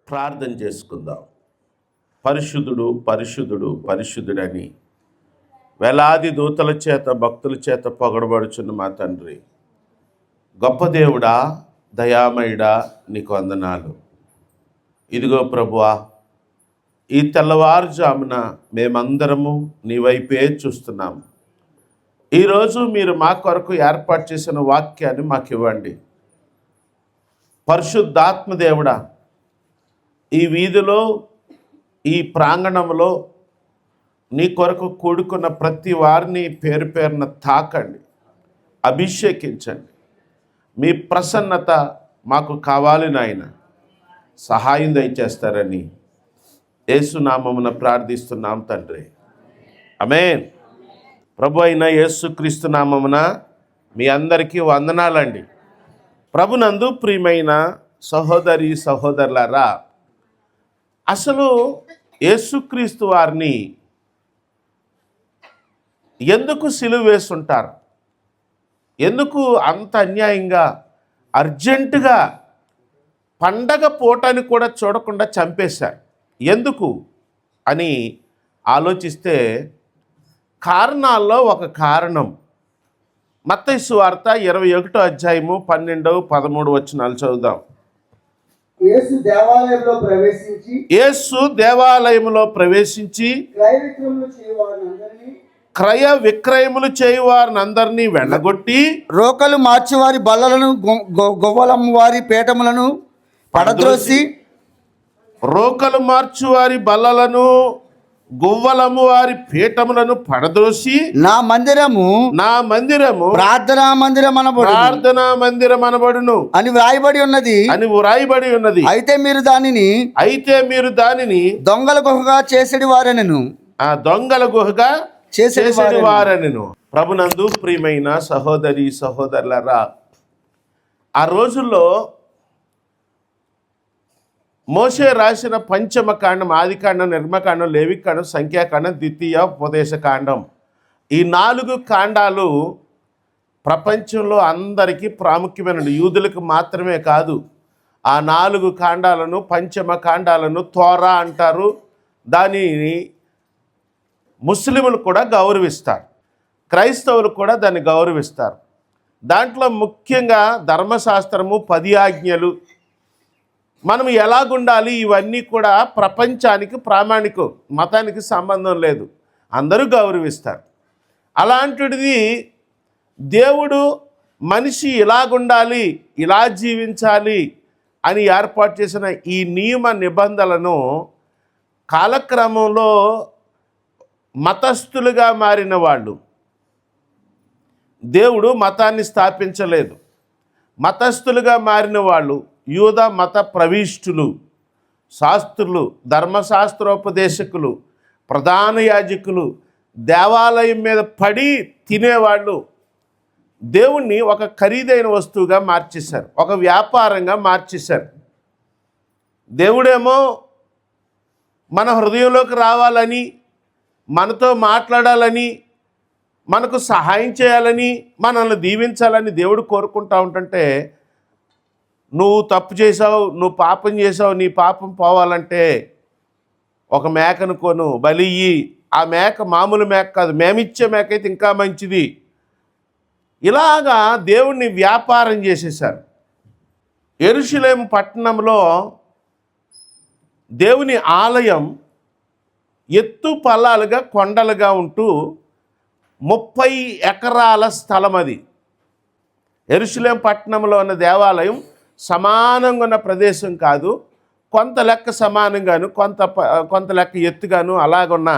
ప్రార్థన చేసుకుందాం. పరిశుద్ధుడు పరిశుద్ధుడు పరిశుద్ధుడని వేలాది దూతల చేత భక్తుల చేత పొగడబడుచున్న మా తండ్రి, గొప్ప దేవుడా, దయామయుడా, నీకు వందనాలు. ఇదిగో ప్రభువా, ఈ తెల్లవారుజామున మేమందరము నీ వైపే చూస్తున్నాము. ఈరోజు మీరు మా కొరకు ఏర్పాటు చేసిన వాక్యాన్ని మాకు ఇవ్వండి. పరిశుద్ధాత్మదేవుడా, ఈ వీధిలో, ఈ ప్రాంగణంలో నీ కొరకు కూడుకున్న ప్రతి వారిని పేరు పేరున తాకండి, అభిషేకించండి. మీ ప్రసన్నత మాకు కావాలి నాయన. సహాయం దయచేస్తారని యేసునామమున ప్రార్థిస్తున్నాం తండ్రి, ఆమేన్. ప్రభు అయిన యేసుక్రీస్తు నామమున మీ అందరికీ వందనాలండి. ప్రభునందు ప్రియమైన సహోదరి సహోదరులారా, అసలు యేసుక్రీస్తు వారిని ఎందుకు సిలువ వేస్తుంటారు? ఎందుకు అంత అన్యాయంగా అర్జెంటుగా పండగ పూటని కూడా చూడకుండా చంపేశారు? ఎందుకు అని ఆలోచిస్తే కారణాల్లో ఒక కారణం మత్తయి సువార్త 21వ అధ్యాయము 12, 13 వచనాలు చదువుదాం. యేసు దేవాలయంలో ప్రవేశించి క్రయ విక్రయములు చేయువారినందరినీ వెళ్ళగొట్టి రోకలు మార్చివారి బల్లలను గొవ్వలమ్ము వారి పీఠములను పడద్రోసి రోకలు మార్చువారి బల్లలను గువ్వలము వారి పీఠములను పడద్రోసి నా మందిరము ప్రార్థనా మందిరం అనబడును అని వ్రాయబడి ఉన్నది. అయితే మీరు దానిని దొంగల గుహగా చేసేది వారనెను. ఆ దొంగల గుహగా చేసేది వారనెను. ప్రభునందు ప్రియమైన సహోదరి సహోదరులారా, ఆ రోజుల్లో మోషే రాసిన పంచమ కాండం, ఆదికాండం, నిర్మకాండం, లేవికాండం, సంఖ్యాకాండం, ద్వితీయ ఉపదేశకాండం, ఈ 4 కాండాలు ప్రపంచంలో అందరికీ ప్రాముఖ్యమైనవి. యూదులకు మాత్రమే కాదు. ఆ 4 కాండాలను, పంచమ కాండాలను తోరా అంటారు. దానిని ముస్లింలు కూడా గౌరవిస్తారు, క్రైస్తవులు కూడా దాన్ని గౌరవిస్తారు. దాంట్లో ముఖ్యంగా ధర్మశాస్త్రము, 10 ఆజ్ఞలు, మనం ఎలాగుండాలి, ఇవన్నీ కూడా ప్రపంచానికి ప్రామాణికం, మతానికి సంబంధం లేదు, అందరూ గౌరవిస్తారు. అలాంటిది దేవుడు మనిషి ఇలాగుండాలి, ఇలా జీవించాలి అని ఏర్పాటు చేసిన ఈ నియమ నిబంధనలను కాలక్రమంలో మతస్థులుగా మారిన వాళ్ళు, దేవుడు మతాన్ని స్థాపించలేదు, మతస్థులుగా మారిన వాళ్ళు, యూద మత ప్రవిష్టులు, శాస్త్రులు, ధర్మశాస్త్రోపదేశకులు, ప్రధాన యాజకులు, దేవాలయం మీద పడి తినేవాళ్ళు దేవుణ్ణి ఒక ఖరీదైన వస్తువుగా మార్చేశారు, ఒక వ్యాపారంగా మార్చేశారు. దేవుడేమో మన హృదయంలోకి రావాలని, మనతో మాట్లాడాలని, మనకు సహాయం చేయాలని, మనల్ని దీవించాలని దేవుడు కోరుకుంటా ఉంటుంటే, నువ్వు తప్పు చేసావు, నువ్వు పాపం చేసావు, నీ పాపం పోవాలంటే ఒక మేకను కొను, బలి ఇయ్యి. ఆ మేక మామూలు మేక కాదు, మేమిచ్చే మేక అయితే ఇంకా మంచిది. ఇలాగా దేవుణ్ణి వ్యాపారం చేసేశారు. యెరూషలేము పట్టణంలో దేవుని ఆలయం ఎత్తు పల్లాలుగా, కొండలుగా ఉంటూ 30 ఎకరాల స్థలం అది. యెరూషలేము పట్టణంలో ఉన్న దేవాలయం సమానంగా ఉన్న ప్రదేశం కాదు, కొంత లెక్క సమానంగాను, కొంత లెక్క ఎత్తుగాను అలాగున్న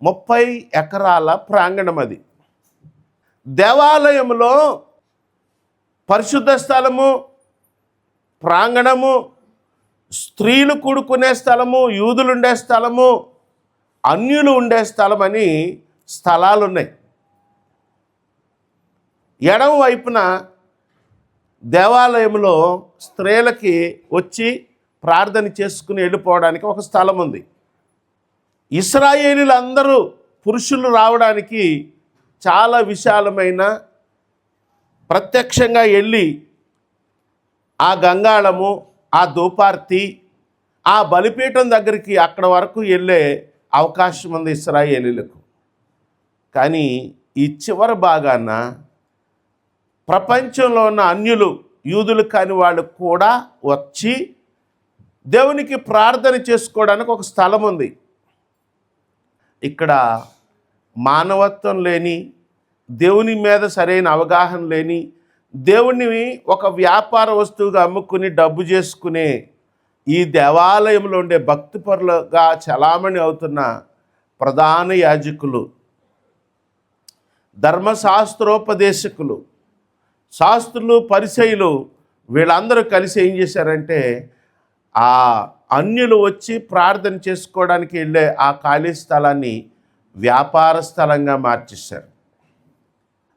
30 ఎకరాల ప్రాంగణం అది. దేవాలయంలో పరిశుద్ధ స్థలము, ప్రాంగణము, స్త్రీలు కూడుకునే స్థలము, యూదులు ఉండే స్థలము, అన్యులు ఉండే స్థలం అని స్థలాలు ఉన్నాయి. ఎడమ వైపున దేవాలయంలో స్త్రీలకి వచ్చి ప్రార్థన చేసుకుని వెళ్ళిపోవడానికి ఒక స్థలం ఉంది. ఇశ్రాయేలీలందరూ పురుషులు రావడానికి చాలా విశాలమైన, ప్రత్యక్షంగా వెళ్ళి ఆ గంగాళము, ఆ దూపార్తి, ఆ బలిపీఠం దగ్గరికి అక్కడ వరకు వెళ్ళే అవకాశం ఉంది ఇశ్రాయేలీలకు. కానీ ఈ చివరి భాగాన ప్రపంచంలో ఉన్న అన్యులు, యూదులు కాని వాళ్ళు కూడా వచ్చి దేవునికి ప్రార్థన చేసుకోవడానికి ఒక స్థలం ఉంది. ఇక్కడ మానవత్వం లేని, దేవుని మీద సరైన అవగాహన లేని, దేవుణ్ణి ఒక వ్యాపార వస్తువుగా అమ్ముకుని డబ్బు చేసుకునే ఈ దేవాలయంలో ఉండే భక్తిపరులుగా చలామణి అవుతున్న ప్రధాన యాజకులు, ధర్మశాస్త్రోపదేశకులు, శాస్త్రులు, పరిసయ్యులు వీళ్ళందరూ కలిసి ఏం చేశారంటే ఆ అన్యులు వచ్చి ప్రార్థన చేసుకోవడానికి వెళ్ళే ఆ ఖాళీ స్థలాన్ని వ్యాపార స్థలంగా మార్చేశారు.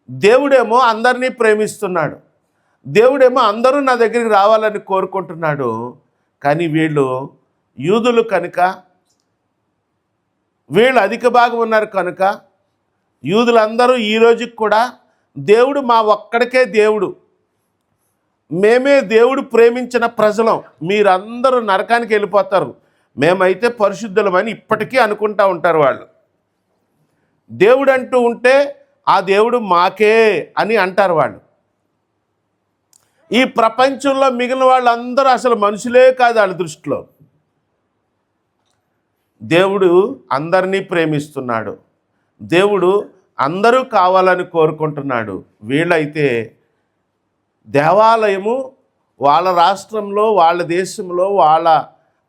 దేవుడేమో అందరినీ ప్రేమిస్తున్నాడు, దేవుడేమో అందరూ నా దగ్గరికి రావాలని కోరుకుంటున్నాడు. కానీ వీళ్ళు యూదులు కనుక, వీళ్ళు అధిక భాగం ఉన్నారు కనుక యూదులందరూ ఈ రోజుకి కూడా దేవుడు మా ఒక్కడికే దేవుడు, మేమే దేవుడు ప్రేమించిన ప్రజలం, మీరందరూ నరకానికి వెళ్ళిపోతారు, మేమైతే పరిశుద్ధులమని ఇప్పటికీ అనుకుంటూ ఉంటారు వాళ్ళు. దేవుడు అంటూ ఉంటే ఆ దేవుడు మాకే అని అంటారు వాళ్ళు. ఈ ప్రపంచంలో మిగిలిన వాళ్ళందరూ అసలు మనుషులే కాదు వాళ్ళ దృష్టిలో. దేవుడు అందరినీ ప్రేమిస్తున్నాడు, దేవుడు అందరూ కావాలని కోరుకుంటున్నాడు. వీళ్ళైతే దేవాలయము వాళ్ళ రాష్ట్రంలో, వాళ్ళ దేశంలో, వాళ్ళ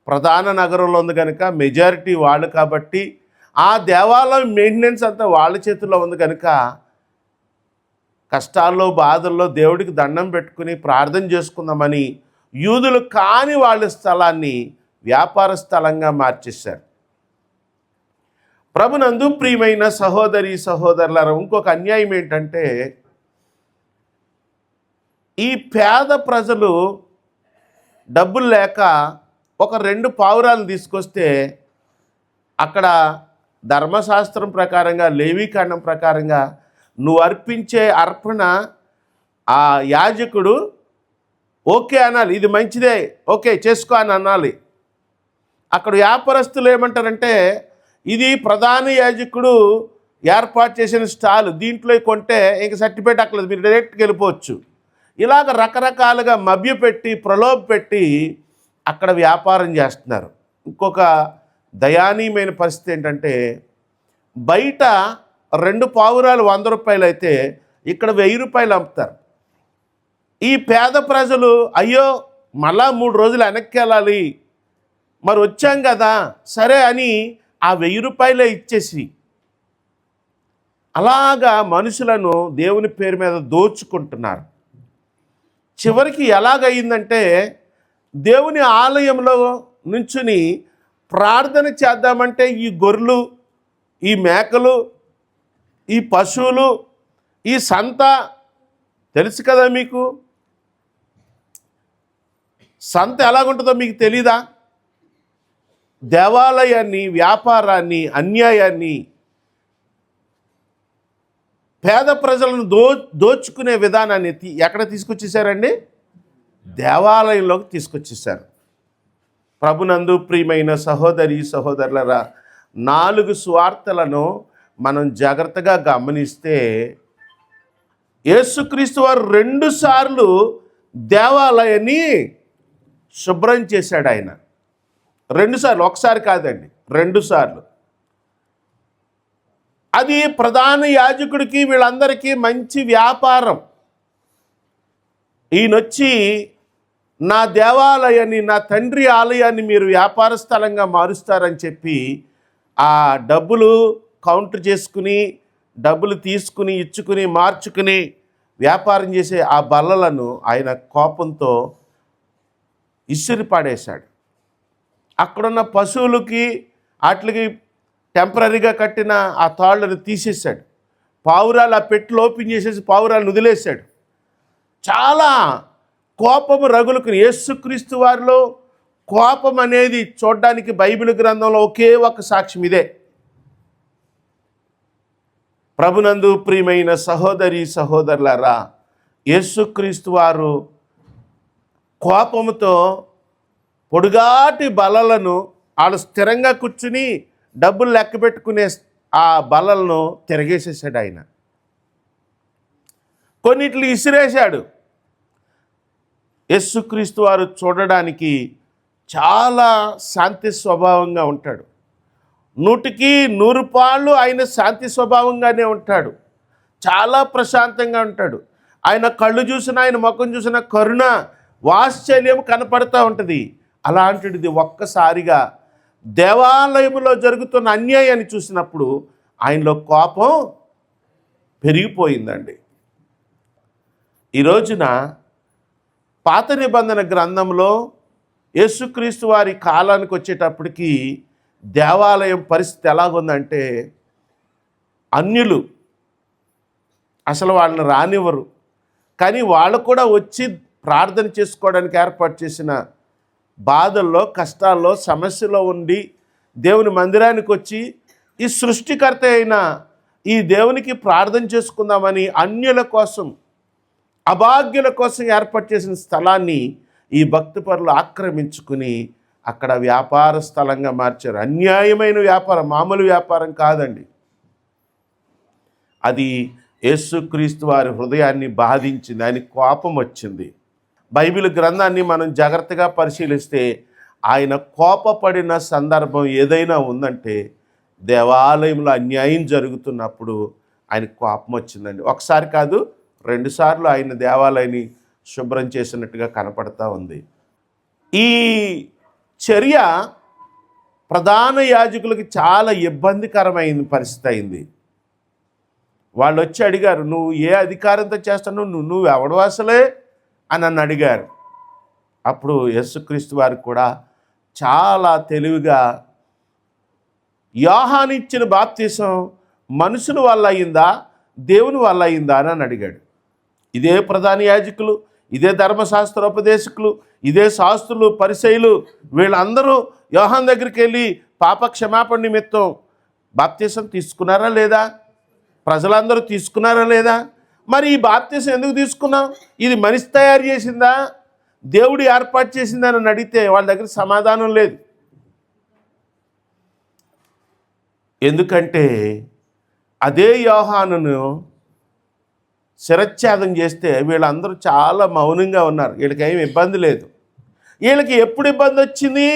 ప్రధాన నగరంలో ఉంది కనుక మెజారిటీ వాళ్ళు కాబట్టి ఆ దేవాలయం మెయింటెనెన్స్ అంతా వాళ్ళ చేతుల్లో ఉంది కనుక కష్టాల్లో, బాధల్లో దేవుడికి దండం పెట్టుకుని ప్రార్థన చేసుకుందామని యూదులు కాని వాళ్ళ స్థలాన్ని వ్యాపార స్థలంగా మార్చేశారు. ప్రభునందు ప్రియమైన సహోదరి సహోదరులారా, ఇంకొక అన్యాయం ఏంటంటే ఈ పేద ప్రజలు డబ్బులు లేక ఒక 2 పావురాలను తీసుకొస్తే అక్కడ ధర్మశాస్త్రం ప్రకారంగా, లేవీకాండం ప్రకారంగా నువ్వు అర్పించే అర్పణ ఆ యాజకుడు ఓకే అనాలి, ఇది మంచిదే, ఓకే చేసుకో అని అనాలి. అక్కడ వ్యాపారస్తులు ఏమంటారంటే ఇది ప్రధాన యాజకుడు ఏర్పాటు చేసిన స్టాల్, దీంట్లో కొంటే ఇంక సర్టిఫికేట్ అక్కర్లేదు, మీరు డైరెక్ట్గా వెళ్ళిపోవచ్చు. ఇలాగ రకరకాలుగా మభ్యపెట్టి, ప్రలోభపెట్టి అక్కడ వ్యాపారం చేస్తున్నారు. ఇంకొక దయానీయమైన పరిస్థితి ఏంటంటే బయట 2 పావురాలు 100 రూపాయలు అయితే ఇక్కడ 1000 రూపాయలు అమ్ముతారు. ఈ పేద ప్రజలు అయ్యో మళ్ళా 3 రోజులు వెనక్కి వెళ్ళాలి, మరి వచ్చాం కదా సరే అని ఆ 1000 రూపాయలే ఇచ్చేసి అలాగా మనుషులను దేవుని పేరు మీద దోచుకుంటున్నారు. చివరికి ఎలాగయిందంటే దేవుని ఆలయంలో నుంచుని ప్రార్థన చేద్దామంటే ఈ గొర్రెలు, ఈ మేకలు, ఈ పశువులు, ఈ సంత తెలుసు కదా మీకు, సంత ఎలాగుంటుందో మీకు తెలీదా? దేవాలయాన్ని, వ్యాపారాన్ని, అన్యాయాన్ని, పేద ప్రజలను దోచుకునే విధానాన్ని ఎక్కడ తీసుకొచ్చేసారండి? దేవాలయంలోకి తీసుకొచ్చేసారు. ప్రభునందు ప్రియమైన సహోదరి సహోదరులరా, 4 సువార్తలను మనం జాగ్రత్తగా గమనిస్తే యేసుక్రీస్తు వారు 2 సార్లు దేవాలయాన్ని శుభ్రం చేశాడు. ఆయన 2 సార్లు, ఒకసారి కాదండి, 2 సార్లు. అది ప్రధాన యాజకుడికి వీళ్ళందరికీ మంచి వ్యాపారం. ఈయనొచ్చి నా దేవాలయాన్ని, నా తండ్రి ఆలయాన్ని మీరు వ్యాపార స్థలంగా మారుస్తారని చెప్పి ఆ డబ్బులు కౌంటర్ చేసుకుని, డబ్బులు తీసుకుని, ఇచ్చుకుని, మార్చుకుని వ్యాపారం చేసే ఆ బల్లలను ఆయన కోపంతో ఇసిరి పాడేశాడు. అక్కడున్న పశువులకి వాటికి టెంపరీగా కట్టిన ఆ తాళ్లను తీసేశాడు. పావురాలు ఆ పెట్టులు ఓపెన్ చేసేసి పావురాలను వదిలేశాడు. చాలా కోపము రగులుకుని, యేసుక్రీస్తు వారిలో కోపం అనేది చూడడానికి బైబిల్ గ్రంథంలో ఒకే ఒక సాక్ష్యం ఇదే. ప్రభునందు ప్రియమైన సహోదరి సహోదరులారా, యేసుక్రీస్తు వారు కోపముతో పొడుగాటి బల్లలను వాళ్ళు స్థిరంగా కూర్చుని డబ్బులు లెక్క పెట్టుకునే ఆ బల్లలను తిరగేసేసాడు ఆయన. కొన్నిట్లు ఇసిరేశాడు. యేసుక్రీస్తు వారు చూడడానికి చాలా శాంతి స్వభావంగా ఉంటాడు. 100కి 100 ఆయన శాంతి స్వభావంగానే ఉంటాడు. చాలా ప్రశాంతంగా ఉంటాడు. ఆయన కళ్ళు చూసినా, ఆయన ముఖం చూసినా కరుణ, వాత్సల్యం కనపడతా ఉంటుంది. అలాంటిది ఒక్కసారిగా దేవాలయంలో జరుగుతున్న అన్యాయాన్ని చూసినప్పుడు ఆయనలో కోపం పెరిగిపోయిందండి. ఈ రోజున పాత నిబంధన గ్రంథంలో యేసుక్రీస్తు వారి కాలానికి వచ్చేటప్పటికి దేవాలయం పరిస్థితి ఎలాగుందంటే, అన్యులు అసలు వాళ్ళని రానివ్వరు. కానీ వాళ్ళు కూడా వచ్చి ప్రార్థన చేసుకోవడానికి ఏర్పాటు చేసిన బాధల్లో, కష్టాల్లో, సమస్యలో ఉండి దేవుని మందిరానికి వచ్చి ఈ సృష్టికర్త అయిన ఈ దేవునికి ప్రార్థన చేసుకుందామని అన్యుల కోసం, అభాగ్యుల కోసం ఏర్పాటు చేసిన స్థలాన్ని ఈ భక్తిపరులు ఆక్రమించుకుని అక్కడ వ్యాపార స్థలంగా మార్చారు. అన్యాయమైన వ్యాపారం, మామూలు వ్యాపారం కాదండి. అది యేసుక్రీస్తు వారి హృదయాన్ని బాధించింది, ఆయనకి కోపం వచ్చింది. బైబిల్ గ్రంథాన్ని మనం జాగ్రత్తగా పరిశీలిస్తే ఆయన కోపపడిన సందర్భం ఏదైనా ఉందంటే దేవాలయంలో అన్యాయం జరుగుతున్నప్పుడు ఆయనకు కోపం వచ్చిందండి. ఒకసారి కాదు, 2 సార్లు ఆయన దేవాలయాన్ని శుభ్రం చేసినట్టుగా కనపడతా ఉంది. ఈ చర్య ప్రధాన యాజకులకి చాలా ఇబ్బందికరమైన పరిస్థితి అయింది. వాళ్ళు వచ్చి అడిగారు, నువ్వు ఏ అధికారంతో చేస్తావు, నువ్వు ఎవడు అసలే అని నన్ను అడిగారు. అప్పుడు యేసుక్రీస్తు వారికి కూడా చాలా తెలివిగా, యోహాను ఇచ్చిన బాప్తీసం మనుషుల వల్ల అయిందా, దేవుని వల్ల అయిందా అని అడిగాడు. ఇదే ప్రధాన యాజకులు, ఇదే ధర్మశాస్త్రోపదేశకులు, ఇదే శాస్త్రులు, పరిసయ్యులు, వీళ్ళందరూ యోహాను దగ్గరికి వెళ్ళి పాప క్షమాపణ నిమిత్తం బాప్తీసం తీసుకున్నారా లేదా? ప్రజలందరూ తీసుకున్నారా లేదా? మరి ఈ బాప్తీసం ఎందుకు తీసుకున్నాం? ఇది మనిషి తయారు చేసిందా, దేవుడు ఏర్పాటు చేసిందా అని అడిగితే వాళ్ళ దగ్గర సమాధానం లేదు. ఎందుకంటే అదే యోహానును శిరచ్ఛేదం చేస్తే వీళ్ళందరూ చాలా మౌనంగా ఉన్నారు. వీళ్ళకి ఏమి ఇబ్బంది లేదు. వీళ్ళకి ఎప్పుడు ఇబ్బంది వచ్చింది?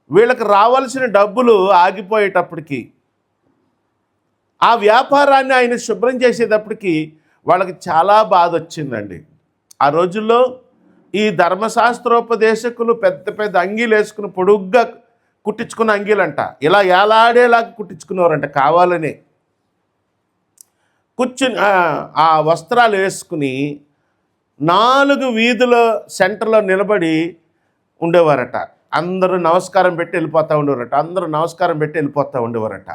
వీళ్ళకి రావాల్సిన డబ్బులు ఆగిపోయేటప్పటికి, ఆ వ్యాపారాన్ని ఆయన శుభ్రం చేసేటప్పటికి వాళ్ళకి చాలా బాధ వచ్చిందండి. ఆ రోజుల్లో ఈ ధర్మశాస్త్రోపదేశకులు పెద్ద పెద్ద అంగీలు వేసుకుని, పొడుగ్గా కుట్టించుకున్న అంగీలంట, ఇలా ఏలాడేలాగా కుట్టించుకునేవారంట. కావాలనే కూర్చుని ఆ వస్త్రాలు వేసుకుని 4 వీధుల సెంటర్లో నిలబడి ఉండేవారట. అందరూ నమస్కారం పెట్టి వెళ్ళిపోతూ ఉండేవారట. అందరూ నమస్కారం పెట్టి వెళ్ళిపోతూ ఉండేవారట.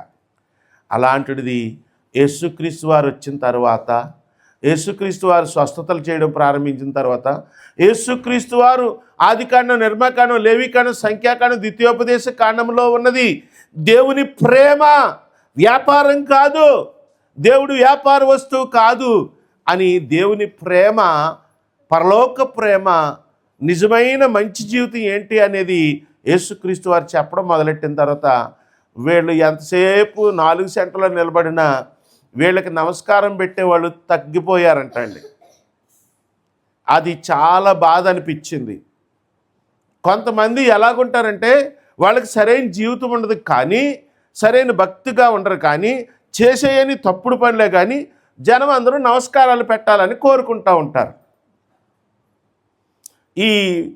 అలాంటిది యేసుక్రీస్తు వారు వచ్చిన తర్వాత, యేసుక్రీస్తు వారు స్వస్థతలు చేయడం ప్రారంభించిన తర్వాత, యేసుక్రీస్తు వారు ఆదికాండం, నిర్మాకాండం, లేవికాండం, సంఖ్యాకాండం, ద్వితీయోపదేశ కాండంలో ఉన్నది దేవుని ప్రేమ, వ్యాపారం కాదు, దేవుడు వ్యాపార వస్తువు కాదు అని దేవుని ప్రేమ, పరలోక ప్రేమ, నిజమైన మంచి జీవితం ఏంటి అనేది యేసుక్రీస్తు వారు చెప్పడం మొదలెట్టిన తర్వాత వీళ్ళు ఎంతసేపు 4 సెంటర్లో నిలబడినా వీళ్ళకి నమస్కారం పెట్టేవాళ్ళు తగ్గిపోయారంటండి. అది చాలా బాధ అనిపించింది. కొంతమంది ఎలాగుంటారంటే వాళ్ళకి సరైన జీవితం ఉండదు, కానీ సరైన భక్తిగా ఉండరు, కానీ చేసేయని తప్పుడు పనులే, కానీ జనం అందరూ నమస్కారాలు పెట్టాలని కోరుకుంటూ ఉంటారు. ఈ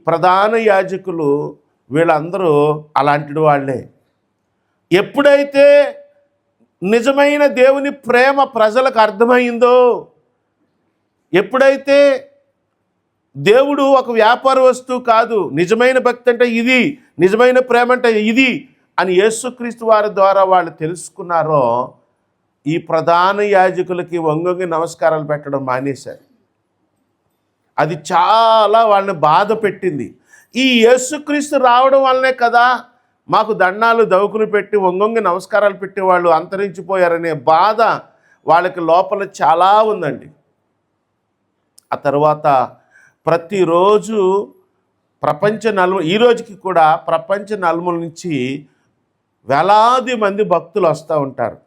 ప్రధాన యాజకులు వీళ్ళందరూ అలాంటి వాళ్ళే. ఎప్పుడైతే నిజమైన దేవుని ప్రేమ ప్రజలకు అర్థమైందో, ఎప్పుడైతే దేవుడు ఒక వ్యాపార వస్తువు కాదు, నిజమైన భక్తి అంటే ఇది, నిజమైన ప్రేమ అంటే ఇది అని యేసుక్రీస్తు వారి ద్వారా వాళ్ళు తెలుసుకున్నారో, ఈ ప్రధాన యాజకులకి వంగొంగి నమస్కారాలు పెట్టడం మానేశారు. అది చాలా వాళ్ళని బాధ పెట్టింది. ఈ యేసుక్రీస్తు రావడం వల్లనే కదా మాకు దండాలు దవుకులు పెట్టి వంగొంగి నమస్కారాలు పెట్టేవాళ్ళు అంతరించిపోయారనే బాధ వాళ్ళకి లోపల చాలా ఉందండి. ఆ తర్వాత ప్రతిరోజు ఈ రోజుకి కూడా ప్రపంచ నలుమూల నుంచి వేలాది మంది భక్తులు వస్తూ ఉంటారు.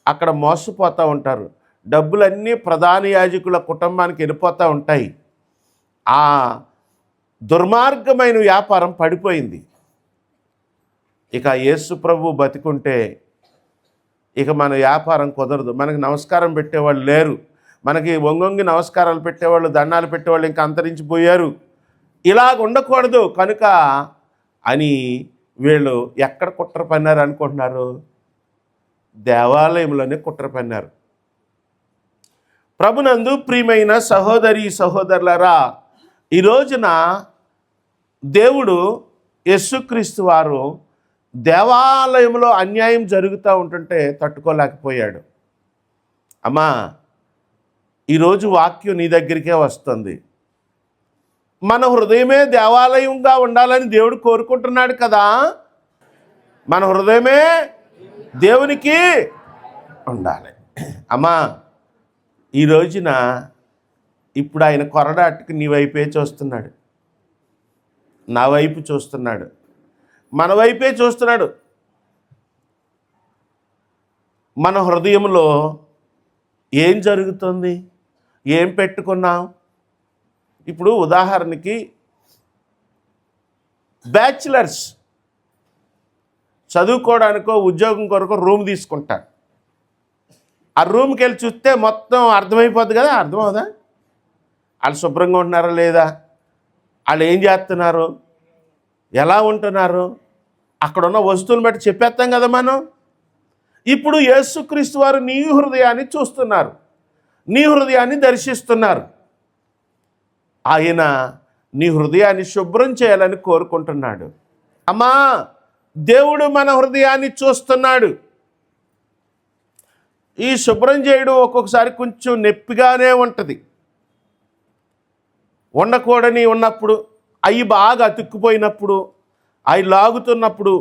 అక్కడ మోసపోతూ ఉంటారు. డబ్బులన్నీ ప్రధాన యాజకుల కుటుంబానికి వెళ్ళిపోతూ ఉంటాయి. ఆ దుర్మార్గమైన వ్యాపారం పడిపోయింది. ఇక యేసు ప్రభు బతికుంటే ఇక మన వ్యాపారం కుదరదు. మనకి నమస్కారం పెట్టేవాళ్ళు లేరు. మనకి వంగొంగి నమస్కారాలు పెట్టేవాళ్ళు, దండాలు పెట్టేవాళ్ళు ఇంకా అంతరించిపోయారు. ఇలాగ ఉండకూడదు కనుక అని వీళ్ళు ఎక్కడ కుట్ర పన్నారు అనుకుంటున్నారు? దేవాలయంలోనే కుట్ర పన్నారు. ప్రభునందు ప్రియమైన సహోదరి సహోదరులారా, ఈ రోజున దేవుడు యేసుక్రీస్తు వారు దేవాలయంలో అన్యాయం జరుగుతూ ఉంటుంటే తట్టుకోలేకపోయాడు. అమ్మా, ఈరోజు వాక్యం నీ దగ్గరికే వస్తుంది. మన హృదయమే దేవాలయంగా ఉండాలని దేవుడు కోరుకుంటున్నాడు కదా. మన హృదయమే దేవునికి ఉండాలి. అమ్మా, ఈ రోజున ఇప్పుడు ఆయన కొరడాటుకు నీ వైపే చూస్తున్నాడు, నా వైపు చూస్తున్నాడు, మన వైపే చూస్తున్నాడు. మన హృదయంలో ఏం జరుగుతుంది, ఏం పెట్టుకున్నాం? ఇప్పుడు ఉదాహరణకి బ్యాచిలర్స్ చదువుకోవడానికో ఉద్యోగం కొరకు రూమ్ తీసుకుంటారు. ఆ రూమ్కి వెళ్ళి చూస్తే మొత్తం అర్థమైపోద్ది కదా. అర్థమవుదా? వాళ్ళు శుభ్రంగా ఉంటున్నారా లేదా, వాళ్ళు ఏం చేస్తున్నారు, ఎలా ఉంటున్నారు, అక్కడ ఉన్న వస్తువులను బట్టి చెప్పేస్తాం కదా మనం. ఇప్పుడు యేసుక్రీస్తు వారు నీ హృదయాన్ని చూస్తున్నారు, నీ హృదయాన్ని దర్శిస్తున్నారు. ఆయన నీ హృదయాన్ని శుభ్రం చేయాలని కోరుకుంటున్నాడు. అమ్మా, దేవుడు మన హృదయాన్ని చూస్తున్నాడు. ఈ శుభ్రం చేయడం ఒక్కొక్కసారి కొంచెం నొప్పిగానే ఉంటుంది. ఉండకూడని ఉన్నప్పుడు, అవి బాగా అతుక్కుపోయినప్పుడు, అవి లాగుతున్నప్పుడు,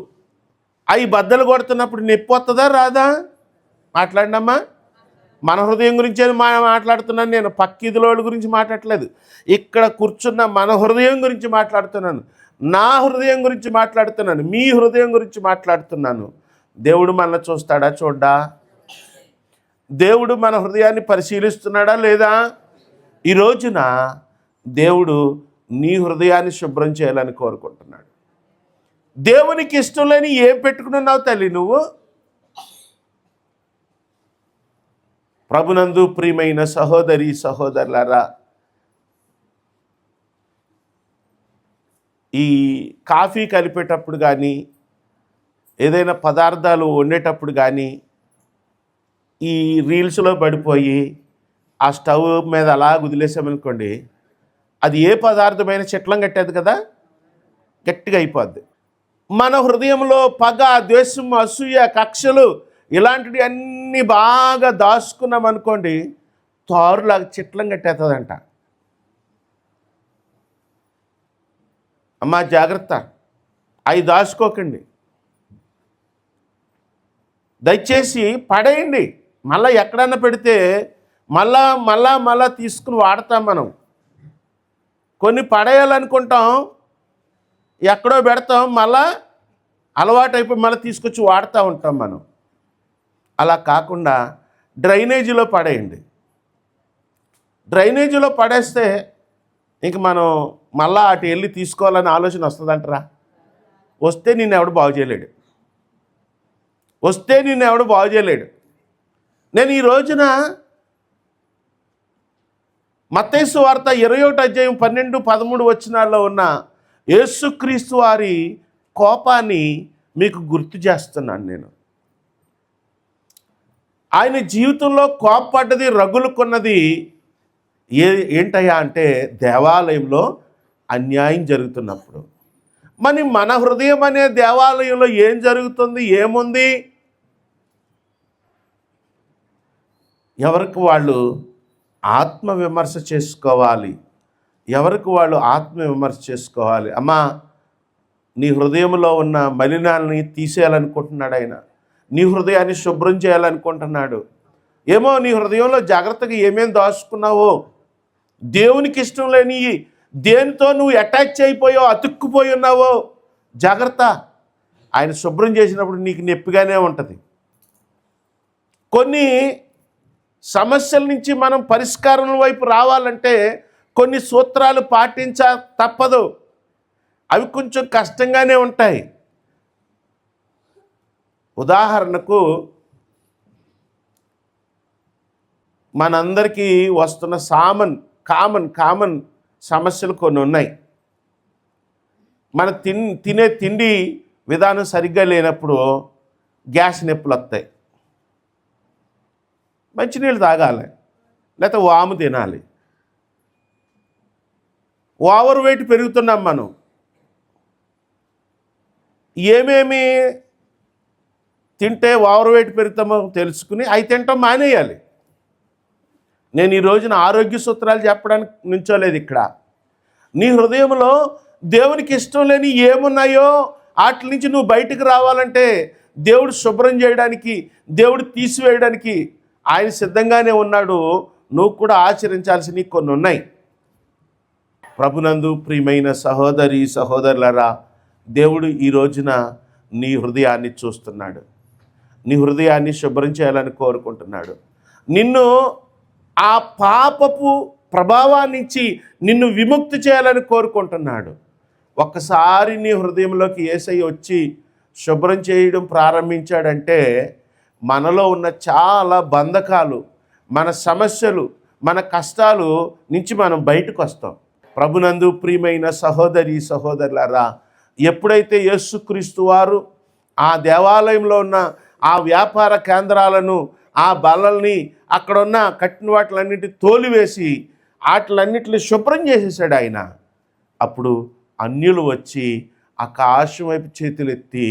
అవి బద్దలు కొడుతున్నప్పుడు నొప్పి వస్తుందా రాదా? మాట్లాడినమ్మా. మన హృదయం గురించి మాట్లాడుతున్నాను నేను, పక్కిదిలోళ్ళ గురించి మాట్లాడట్లేదు. ఇక్కడ కూర్చున్న మన హృదయం గురించి మాట్లాడుతున్నాను, నా హృదయం గురించి మాట్లాడుతున్నాను, మీ హృదయం గురించి మాట్లాడుతున్నాను. దేవుడు మనల్ని చూస్తాడా చూడ్డా? దేవుడు మన హృదయాన్ని పరిశీలిస్తున్నాడా లేదా? ఈ రోజున దేవుడు నీ హృదయాన్ని శుభ్రం చేయాలని కోరుకుంటున్నాడు. దేవునికి ఇష్టం లేని ఏం పెట్టుకున్నావు తల్లి నువ్వు? ప్రభునందు ప్రియమైన సహోదరి సహోదరులారా, ఈ కాఫీ కలిపేటప్పుడు కానీ, ఏదైనా పదార్థాలు వండేటప్పుడు కానీ, ఈ రీల్స్లో పడిపోయి ఆ స్టవ్ మీద అలా వదిలేసామనుకోండి, అది ఏ పదార్థమైన చిట్లం కట్టేది కదా, గట్టిగా అయిపోద్ది. మన హృదయంలో పగ, ద్వేషం, అసూయ, కక్షలు ఇలాంటివి అన్నీ బాగా దాచుకున్నాం అనుకోండి, తారులాగా చిట్లం కట్టేస్తుందంట. అమ్మా జాగ్రత్త, అవి దాచుకోకండి, దయచేసి పడేయండి. మళ్ళీ ఎక్కడన్నా పెడితే మళ్ళా తీసుకుని వాడతాం మనం. కొన్ని పడేయాలనుకుంటాం, ఎక్కడో పెడతాం, మళ్ళా అలవాటు అయిపోయి మళ్ళీ తీసుకొచ్చి వాడుతూ ఉంటాం మనం. అలా కాకుండా డ్రైనేజీలో పడేయండి. డ్రైనేజీలో పడేస్తే ఇంక మనం మళ్ళా అటు వెళ్ళి తీసుకోవాలని ఆలోచన వస్తుందంటారా? వస్తే నిన్ను ఎవడు బాగు చేయలేడు. నేను ఈ రోజున మత్తయి సువార్త 21 అధ్యాయం 12, 13 వచనాల్లో ఉన్న యేసుక్రీస్తు వారి కోపాన్ని మీకు గుర్తు చేస్తున్నాను నేను. ఆయన జీవితంలో కోపపడ్డది, రగులుకున్నది ఏంటయ్యా అంటే దేవాలయంలో అన్యాయం జరుగుతున్నప్పుడు. మరి మన హృదయం అనే దేవాలయంలో ఏం జరుగుతుంది, ఏముంది? ఎవరికి వాళ్ళు ఆత్మవిమర్శ చేసుకోవాలి. అమ్మా, నీ హృదయంలో ఉన్న మలినాలని తీసేయాలనుకుంటున్నాడు ఆయన. నీ హృదయాన్ని శుభ్రం చేయాలనుకుంటున్నాడు. ఏమో నీ హృదయంలో జాగ్రత్తగా ఏమేం దాచుకున్నావో, దేవునికి ఇష్టం లేని దేనితో నువ్వు అటాచ్ అయిపోయావో, అతుక్కుపోయి ఉన్నావో జాగ్రత్త. ఆయన శుభ్రం చేసినప్పుడు నీకు నొప్పిగానే ఉంటుంది. కొన్ని సమస్యల నుంచి మనం పరిష్కారం వైపు రావాలంటే కొన్ని సూత్రాలు తప్పదు. అవి కొంచెం కష్టంగానే ఉంటాయి. ఉదాహరణకు మనందరికీ వస్తున్న కామన్ సమస్యలు కొన్ని ఉన్నాయి. మన తినే తిండి విధానం సరిగ్గా లేనప్పుడు గ్యాస్ నొప్పులు వస్తాయి. మంచినీళ్ళు తాగాలి, లేకపోతే వాము తినాలి. ఓవర్ వెయిట్ పెరుగుతున్నాం మనం. ఏమేమి తింటే ఓవర్ వెయిట్ పెరుగుతామో తెలుసుకుని అవి తింటాం మానేయాలి. నేను ఈ రోజున ఆరోగ్య సూత్రాలు చెప్పడానికి నుంచోలేదు ఇక్కడ. నీ హృదయంలో దేవునికి ఇష్టం లేని ఏమున్నాయో వాటి నుంచి నువ్వు బయటకు రావాలంటే దేవుడు శుభ్రం చేయడానికి, దేవుడు తీసివేయడానికి ఆయన సిద్ధంగానే ఉన్నాడు. నువ్వు కూడా ఆచరించాల్సినవి కొన్ని ఉన్నాయి. ప్రభునందు ప్రియమైన సహోదరి సహోదరులారా, దేవుడు ఈ రోజున నీ హృదయాన్ని చూస్తున్నాడు. నీ హృదయాన్ని శుభ్రం చేయాలని కోరుకుంటున్నాడు. నిన్ను ఆ పాపపు ప్రభావాన్నించి నిన్ను విముక్తి చేయాలని కోరుకుంటున్నాడు. ఒక్కసారి నీ హృదయంలోకి యేసయ్య వచ్చి శుభ్రం చేయడం ప్రారంభించాడంటే మనలో ఉన్న చాలా బంధకాలు, మన సమస్యలు, మన కష్టాలు నుంచి మనం బయటకు వస్తాం. ప్రభునందు ప్రియమైన సహోదరి సహోదరులారా, ఎప్పుడైతే యేసుక్రీస్తు వారు ఆ దేవాలయంలో ఉన్న ఆ వ్యాపార కేంద్రాలను, ఆ బల్లల్ని, అక్కడ ఉన్న కట్టిన వాటిలన్నిటి తోలివేసి వాటిలన్నిటిని శుభ్రం చేసేసాడు ఆయన. అప్పుడు అన్యులు వచ్చి ఆకాశం వైపు చేతులెత్తి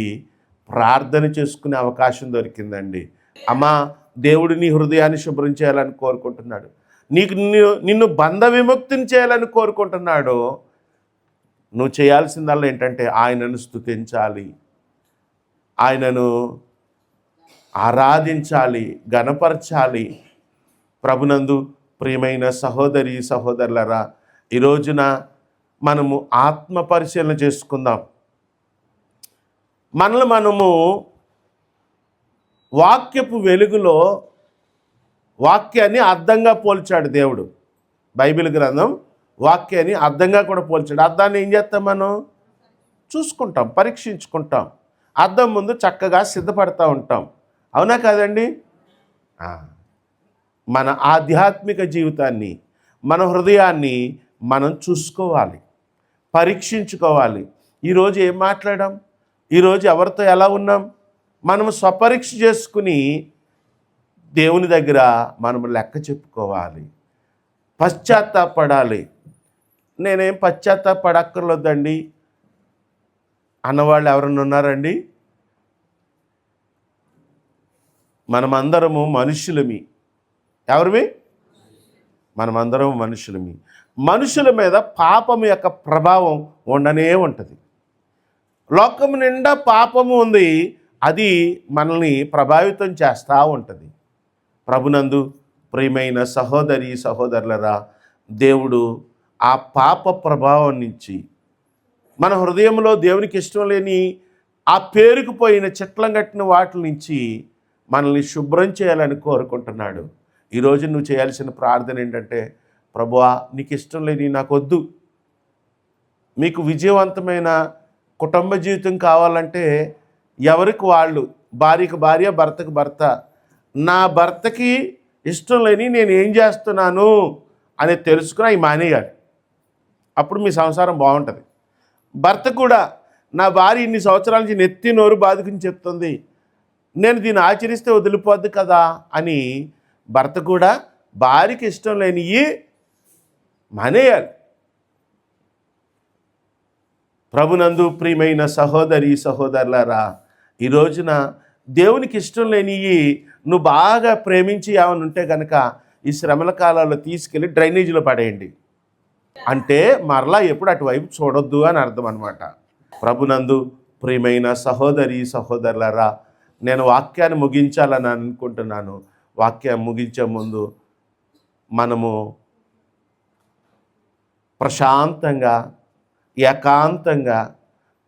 ప్రార్థన చేసుకునే అవకాశం దొరికిందండి. అమ్మా, దేవుడు నీ హృదయాన్ని శుభ్రం చేయాలని కోరుకుంటున్నాడు. నిన్ను బంధ విముక్తిని చేయాలని కోరుకుంటున్నాడు. నువ్వు చేయాల్సిందల్లా ఏంటంటే ఆయనను స్తుతించాలి, ఆయనను ఆరాధించాలి, గణపరచాలి. ప్రభునందు ప్రియమైన సహోదరి సహోదరులరా, ఈ రోజున మనము ఆత్మ పరిశీలన చేసుకుందాం. మనము వాక్యపు వెలుగులో వాక్యాన్ని అద్దంగా పోల్చాడు దేవుడు. బైబిల్ గ్రంథం వాక్యాన్ని అద్దంగా కూడా పోల్చాడు. అద్దాన్ని ఏం చేస్తాం? మనం చూసుకుంటాం, పరీక్షించుకుంటాం, అద్దం ముందు చక్కగా సిద్ధపడతా ఉంటాం. అవునా కాదండి? మన ఆధ్యాత్మిక జీవితాన్ని, మన హృదయాన్ని మనం చూసుకోవాలి, పరీక్షించుకోవాలి. ఈరోజు ఏం మాట్లాడాం, ఈరోజు ఎవరితో ఎలా ఉన్నాం, మనం స్వపరీక్ష చేసుకుని దేవుని దగ్గర మనం లెక్క చెప్పుకోవాలి, పశ్చాత్తాపడాలి. నేనేం పశ్చాత్తాపడక్కర్లేదండి అన్నవాళ్ళు ఎవరన్నా ఉన్నారండి? మనమందరము మనుషులమి. ఎవరిమి? మనమందరం మనుషులమి. మనుషుల మీద పాపం యొక్క ప్రభావం ఉండనే ఉంటుంది. లోకం నిండా పాపము ఉంది, అది మనల్ని ప్రభావితం చేస్తూ ఉంటుంది. ప్రభునందు ప్రియమైన సహోదరి సహోదరులరా, దేవుడు ఆ పాప ప్రభావం నుంచి, మన హృదయంలో దేవునికి ఇష్టం లేని ఆ పేరుకుపోయిన చిట్లం కట్టిన వాటి నుంచి మనల్ని శుభ్రం చేయాలని కోరుకుంటున్నాడు. ఈరోజు నువ్వు చేయాల్సిన ప్రార్థన ఏంటంటే, ప్రభువా, నీకు ఇష్టం లేని నాకు వద్దు. మీకు విజయవంతమైన కుటుంబ జీవితం కావాలంటే ఎవరికి వాళ్ళు, భార్యకు భార్య, భర్తకు భర్త, నా భర్తకి ఇష్టం లేని నేను ఏం చేస్తున్నాను అని తెలుసుకుని అవి మానేయాలి. అప్పుడు మీ సంసారం బాగుంటుంది. భర్త కూడా, నా భార్య ఇన్ని సంవత్సరాల నుంచి నెత్తి నోరు బాదుకుని చెప్తుంది, నేను దీన్ని ఆచరిస్తే వదిలిపోద్ది కదా అని భర్త కూడా భార్యకి ఇష్టం లేనివి మానేయాలి. ప్రభునందు ప్రియమైన సహోదరి సహోదరులారా, ఈ రోజున దేవునికి ఇష్టం లేనివి నువ్వు బాగా ప్రేమించి ఏమైనా ఉంటే కనుక ఈ శ్రమల కాలాల్లో తీసుకెళ్ళి డ్రైనేజీలో పడేయండి. అంటే మరలా ఎప్పుడు అటువైపు చూడొద్దు అని అర్థం అన్నమాట. ప్రభునందు ప్రియమైన సహోదరి సహోదరులారా, నేను వాక్యాన్ని ముగించాలని అనుకుంటున్నాను. వాక్యం ముగించే ముందు మనము ప్రశాంతంగా, ఏకాంతంగా,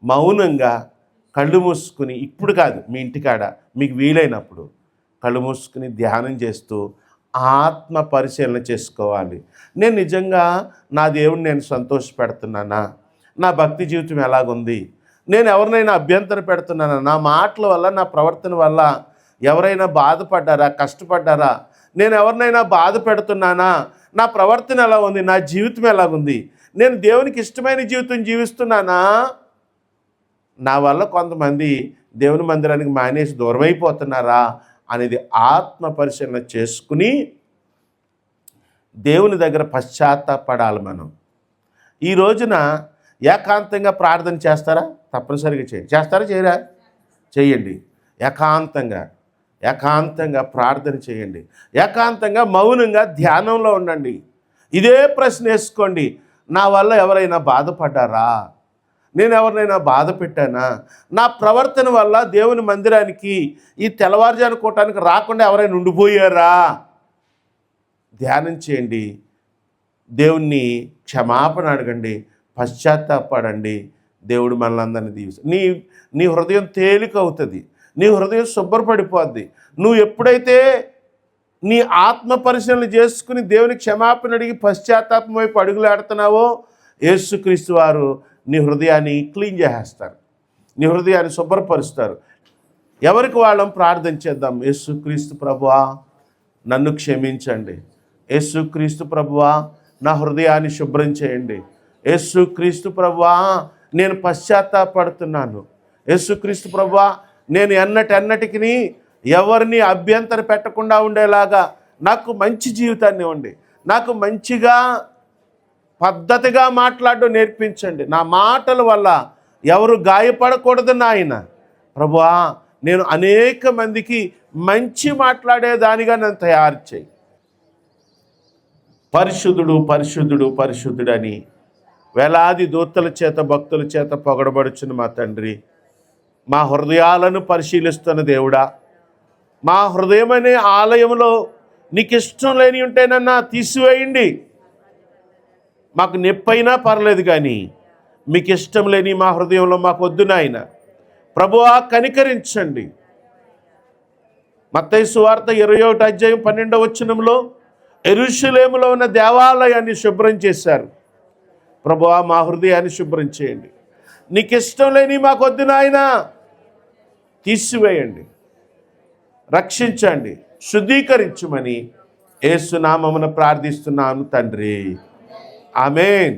మౌనంగా కళ్ళు మూసుకుని, ఇప్పుడు కాదు, మీ ఇంటికాడ మీకు వీలైనప్పుడు కళ్ళు మూసుకుని ధ్యానం చేస్తూ ఆత్మ పరిశీలన చేసుకోవాలి. నేను నిజంగా నా దేవుడిని నేను సంతోషపెడుతున్నానా? నా భక్తి జీవితం ఎలాగుంది? నేను ఎవరినైనా అభ్యంతర పెడుతున్నానా? నా మాటల వల్ల, నా ప్రవర్తన వల్ల ఎవరైనా బాధపడ్డారా, కష్టపడ్డారా? నేను ఎవరినైనా బాధ పెడుతున్నానా? నా ప్రవర్తన ఎలా ఉంది? నా జీవితం ఎలాగుంది? నేను దేవునికి ఇష్టమైన జీవితం జీవిస్తున్నానా? నా వల్ల కొంతమంది దేవుని మందిరానికి మానేసి దూరం అయిపోతున్నారా అనేది ఆత్మ పరిశీలన చేసుకుని దేవుని దగ్గర పశ్చాత్తాపడాలి. మనం ఈ రోజున ఏకాంతంగా ప్రార్థన చేస్తారా? తప్పనిసరిగా చేయండి. చేస్తారా, చేయరా? చేయండి. ఏకాంతంగా ప్రార్థన చేయండి. ఏకాంతంగా మౌనంగా ధ్యానంలో ఉండండి. ఇదే ప్రశ్న వేసుకోండి, నా వల్ల ఎవరైనా బాధపడ్డారా? నేను ఎవరినైనా బాధ పెట్టానా? నా ప్రవర్తన వల్ల దేవుని మందిరానికి ఈ తెల్లవారుజాను కూటానికి రాకుండా ఎవరైనా ఉండిపోయారా? ధ్యానం చేయండి. దేవుణ్ణి క్షమాపణ అడగండి, పశ్చాత్తాపడండి. దేవుడు మనలందరినీ దీవిస్తాడు. నీ హృదయం తేలిక అవుతుంది, నీ హృదయం శుభ్రపడిపోద్ది. నువ్వు ఎప్పుడైతే నీ ఆత్మ పరిశీలన చేసుకుని దేవుని క్షమాపణ అడిగి పశ్చాత్తాపం వైపు అడుగులాడుతున్నావో, యేసుక్రీస్తు వారు నీ హృదయాన్ని క్లీన్ చేసేస్తారు, నీ హృదయాన్ని శుభ్రపరుస్తారు. ఎవరికి వాళ్ళం ప్రార్థన చేద్దాం. యేసుక్రీస్తు ప్రభువా, నన్ను క్షమించండి. యేసుక్రీస్తు ప్రభువా, నా హృదయాన్ని శుభ్రం చేయండి. యేసుక్రీస్తు ప్రభువా, నేను పశ్చాత్తాపడుతున్నాను. యేసుక్రీస్తు ప్రభువా, నేను ఎన్నటికి ఎవరిని అభ్యంతర పెట్టకుండా ఉండేలాగా నాకు మంచి జీవితాన్ని ఇవ్వండి. నాకు మంచిగా పద్ధతిగా మాట్లాడడం నేర్పించండి. నా మాటల వల్ల ఎవరు గాయపడకూడదు నాయన. ప్రభువా, నేను అనేక మందికి మంచి మాట్లాడేదానిగా నన్ను తయారు చేయి. పరిశుద్ధుడు, పరిశుద్ధుడు, పరిశుద్ధుడని వేలాది దూతల చేత, భక్తుల చేత పొగడబడుచున్న మా తండ్రి, మా హృదయాలను పరిశీలిస్తున్న దేవుడా, మా హృదయం అనే ఆలయంలో నీకు ఇష్టం లేని ఉంటేనన్నా తీసివేయండి. మాకు నొప్పైనా పర్లేదు, కానీ మీకు ఇష్టం లేని మా హృదయంలో మాకు వద్దు నాయన. ప్రభువా, కనికరించండి. మత్తయి సువార్త 21వ అధ్యాయం 12వ వచనంలో యెరూషలేములో ఉన్న దేవాలయాన్ని శుభ్రం చేశారు. ప్రభువా, మా హృదయాన్ని శుభ్రం చేయండి. నీకు ఇష్టం లేని మాకు వద్దు నాయన, తీసివేయండి, రక్షించండి, శుద్ధీకరించుమని యేసు నామమున ప్రార్థిస్తున్నాను తండ్రి. ఆమేన్.